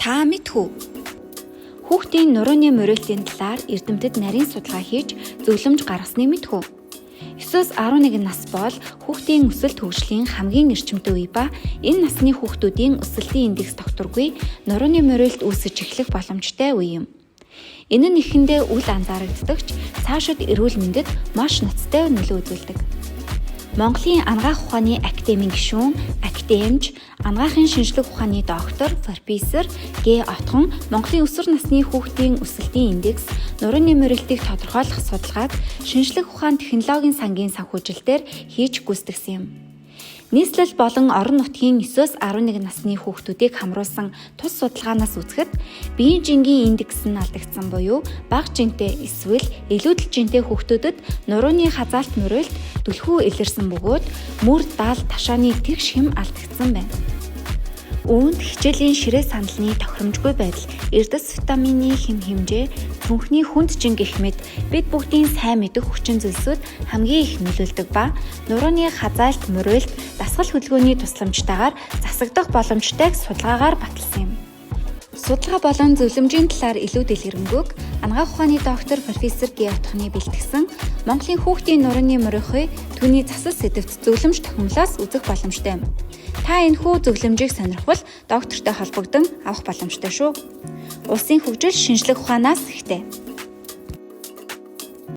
Та мэдхүү? Хүүхдийн нурууны мөрөөлтийн талаар эрдэмтэд нарийн судалгаа хийж зөвлөмж гаргасныг мэдхүү? 9-11 нас бол хүүхдийн өсөлт хөгжлийн хамгийн эрчимтэй үе ба энэ насны хүүхдүүдийн өсөлтийн индекс докторгүй нурууны мөрөөлт үүсэж эхлэх боломжтой үе юм. Энэ нь эхэндээ үл анзаарагддагч цаашид эрүүл мэндэд маш ноцтой нөлөө үзүүлдэг. Монголын анагаах ухааны академийн гишүүн, академич, анагаахын шинжлэх ухааны доктор, профессор Г. Отхон Монголын өсвөр насны хүүхдийн өсөлтийн индекс, нурууны мөрөлтийг тодорхойлох судалгааг шинжлэх ухаан технологийн сангийн санхүүжилтээр хийж гүйцэтгэсэн юм. Нийслэл болон орон нутгийн 9-11 насны хүүхдүүдийг хамруулсан тус судалгаанаас үзэхэд биеийн жингийн индекс нь алдагдсан буюу бага жинтэй эсвэл илүүдэл жинтэй хүүхдүүдэд нурууны хазаалт мөрөөлт түлхүү илэрсэн бөгөөд мөр даал ташааны тэгш хэм алдагдсан байна. Үүнд хичээлийн ширээ сандалны тохиромжгүй байдал, эрдэс витамины хэм хэмжээ, цүнхний хүнд жин гэх мэт бид бүгдийн сайн мэдэх хүчин зүйлсүүд хамгийн их нөлөөлдөг ба нурууны хазаалт мөрөөлт дасгал хөдөлгөөний тусламжтайгаар засагдах боломжтойг судалгаагаар баталсан юм. Судалгаа болон зөвлөмжийн талаар илүү дэлгэрэнгүй анагаах ухааны доктор профессор Г. Отхоны бэлтгэсэн Монголын хүүхдийн нурууны мөрөөхөй түүний засал сэдэвт зөвлөмж тохиомлоос үзэх боломжтой юм. Та энэхүү зөвлөмжийг сонирхвол доктортой холбогдсон авах боломжтой шүү. Улсын хөгжил шинжлэх ухаанаас ихтэй.